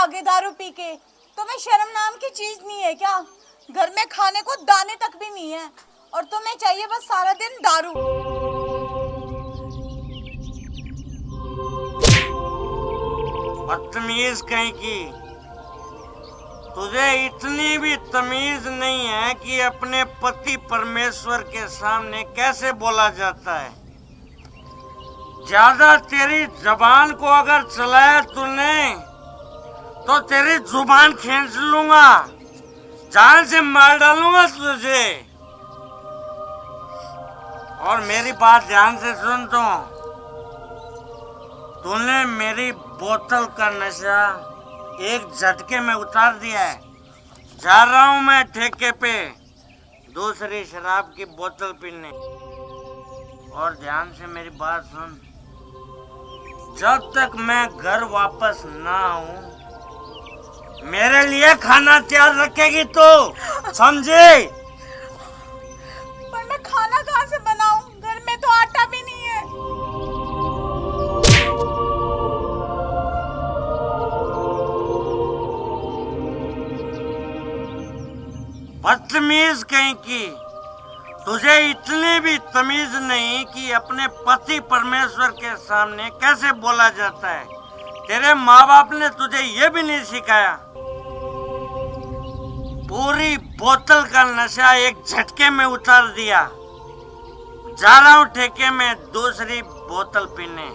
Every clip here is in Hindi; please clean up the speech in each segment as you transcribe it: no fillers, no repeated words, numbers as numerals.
भागे दारू पी के। तुम्हें शर्म नाम की चीज नहीं है क्या? घर में खाने को दाने तक भी नहीं है और तुम्हें चाहिए बस सारा दिन दारू। बदतमीज कहीं की, तुझे इतनी भी तमीज नहीं है कि अपने पति परमेश्वर के सामने कैसे बोला जाता है। ज्यादा तेरी जबान को अगर चलाया तूने तो तेरी जुबान खींच लूंगा, जान से मार डालूंगा तुझे। और मेरी बात ध्यान से सुन तूने मेरी बोतल का नशा एक झटके में उतार दिया है। जा रहा हूं मैं ठेके पे दूसरी शराब की बोतल पीने। और ध्यान से मेरी बात सुन, जब तक मैं घर वापस ना आऊं मेरे लिए खाना तैयार रखेगी तो, समझे? पर मैं खाना कहाँ से बनाऊं? घर में तो आटा भी नहीं है। बदतमीज कहीं की, तुझे इतनी भी तमीज नहीं कि अपने पति परमेश्वर के सामने कैसे बोला जाता है। तेरे माँ बाप ने तुझे ये भी नहीं सिखाया। पूरी बोतल का नशा एक झटके में उतार दिया। जा रहा हूं ठेके में दूसरी बोतल पीने।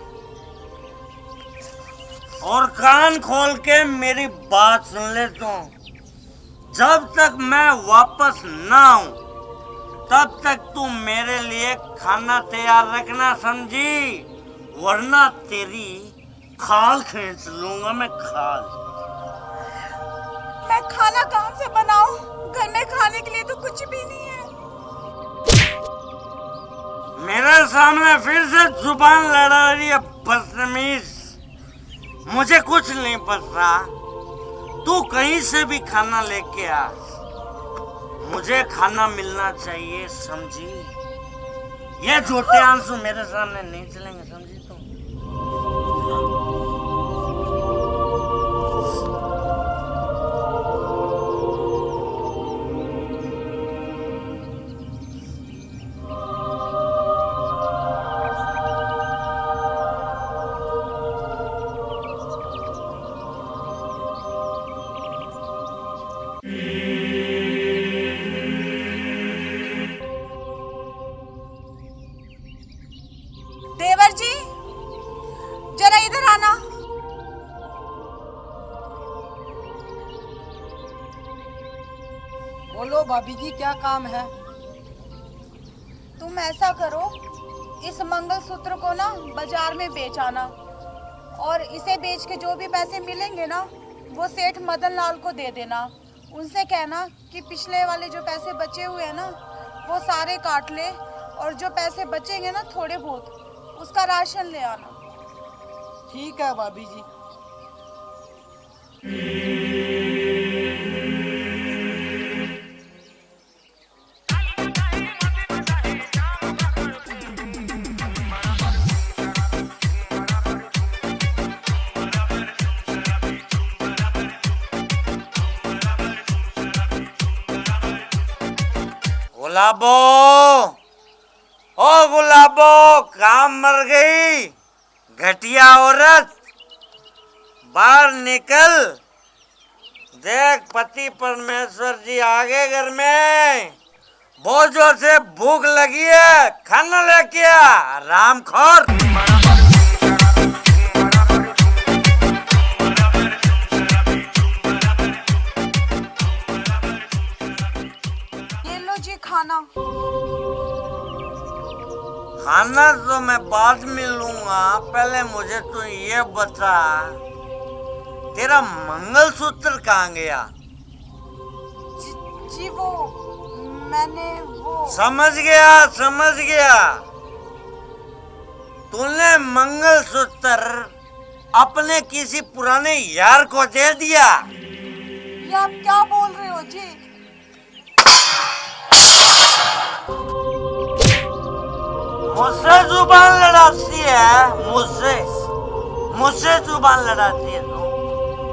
और कान खोल के मेरी बात सुन ले तू, जब तक मैं वापस ना आऊं तब तक तू मेरे लिए खाना तैयार रखना, समझी? वरना तेरी खाल खींच लूंगा मैं, खाल। मैं खाना कहाँ से बनाऊं? घर में खाने के लिए तो कुछ भी नहीं है। मेरे सामने फिर से जुबान लड़ा रही है बदतमीज। मुझे कुछ नहीं पता, तू कहीं से भी खाना लेके आ, मुझे खाना मिलना चाहिए, समझी? ये झूठे आंसू मेरे सामने नहीं चलेंगे, समझी तुम? देवर जी, जरा इधर आना। बोलो भाभी जी, क्या काम है? तुम ऐसा करो, इस मंगलसूत्र को ना बाजार में बेच आना और इसे बेच के जो भी पैसे मिलेंगे ना वो सेठ मदन लाल को दे देना। उनसे कहना कि पिछले वाले जो पैसे बचे हुए हैं ना वो सारे काट ले और जो पैसे बचेंगे ना थोड़े बहुत उसका राशन ले आना। ठीक है भाभी जी। गुलाबो, ओ गुलाबो, काम मर गई? घटिया औरत, बाहर निकल। देख पति परमेश्वर जी आ गए घर में। बहुत जोर से भूख लगी है, खाना लेके आ रामखोर। ये लो जी खाना। खाना तो मैं बाद में लूंगा, पहले मुझे तू ये बता तेरा मंगलसूत्र कहाँ गया? जी वो मैंने वो समझ गया। तूने मंगलसूत्र अपने किसी पुराने यार को दे दिया। ये आप क्या बोल रहे हो जी? मुझसे जुबान लड़ाती है, मुझसे जुबान लड़ाती है तू।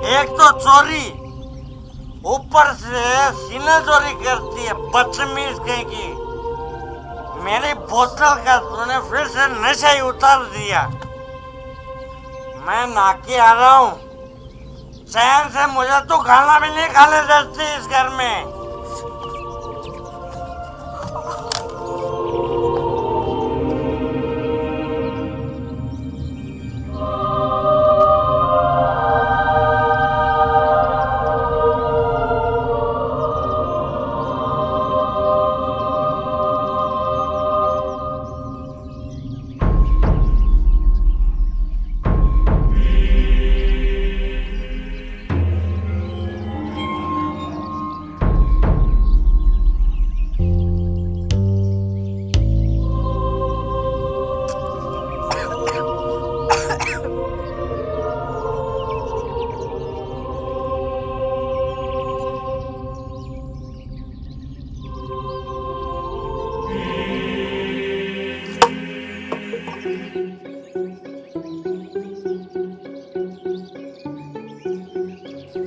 एक तो चोरी, ऊपर से सीना चोरी करती है, बदतमीज कहीं की। मेरी बोतल का तूने फिर से नशा ही उतार दिया। मैं नाके आ रहा हूँ, चैन से मुझे तो खाना भी नहीं खाने देती इस घर में।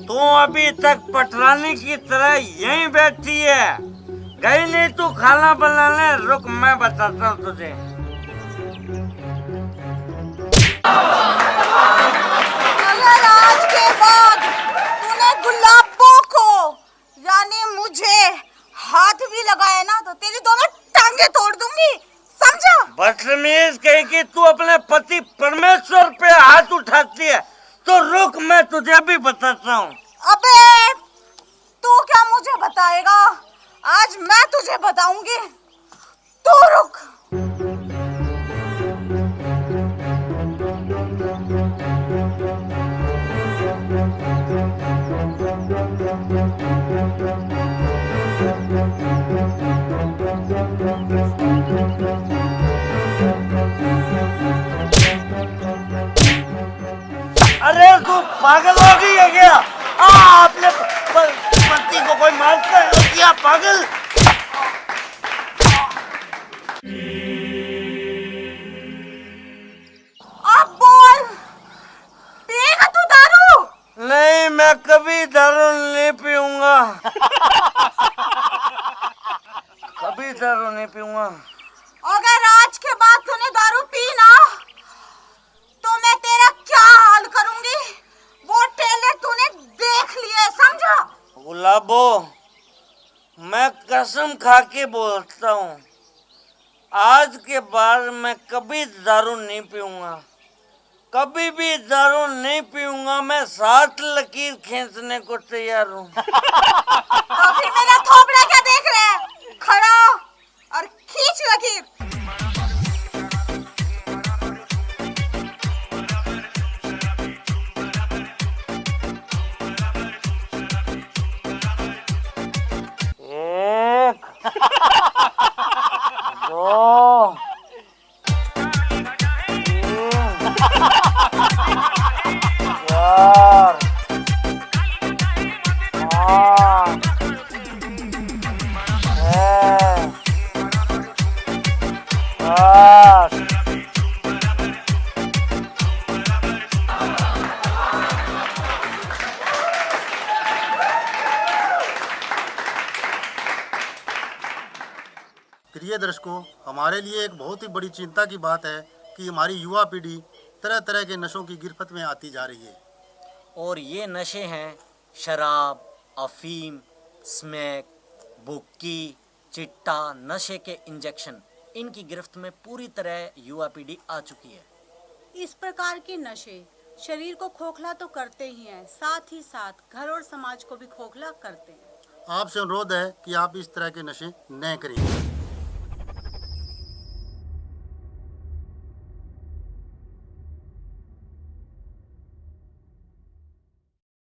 तू अभी तक पटरानी की तरह यहीं बैठी है, गई नहीं तू खाना बनाने? रुक मैं बताता हूँ तुझे। अगर आज के बाद तूने गुलाबों को यानी मुझे हाथ भी लगाया ना तो तेरी दोनों टांगे तोड़ दूंगी, समझा? बदतमीज कहीं कि तू अपने पति परमेश्वर पे हाथ उठाती है, तो रुक मैं तुझे अभी बताता हूँ। अबे तू क्या मुझे बताएगा? आज मैं तुझे बताऊंगी, तू रुक। अरे तू पागल हो गई है क्या? अपने पति को कोई मारता है क्या पागल? अब बोल, पिएगा तू दारू? नहीं, मैं कभी दारू नहीं पीऊंगा। कभी दारू नहीं पीऊंगा। अगर आज के बाद तूने दारू पी ना तो मैं तेरा क्या हाल करूंगी वो टेलर तूने देख लिया, समझा? गुलाबो, मैं कसम खा के बोलता हूँ, आज के बाद मैं कभी दारू नहीं पीऊंगा, कभी भी दारू नहीं पीऊंगा। मैं 7 लकीर खींचने को तैयार हूँ। तो फिर मेरा थोपड़ा क्या देख रहे हैं? खड़ा और खींच लकीर। एक, दो, तीन, 4, 5, 6, 7। प्रिय दर्शकों, हमारे लिए एक बहुत ही बड़ी चिंता की बात है कि हमारी युवा पीढ़ी तरह तरह के नशों की गिरफ्त में आती जा रही है। और ये नशे हैं शराब, अफीम, स्मैक, बुक्की, चिट्टा, नशे के इंजेक्शन। इनकी गिरफ्त में पूरी तरह युवा पीढ़ी आ चुकी है। इस प्रकार के नशे शरीर को खोखला तो करते ही हैं, साथ ही साथ घर और समाज को भी खोखला करते हैं। आपसे अनुरोध है कि आप इस तरह के नशे न करें।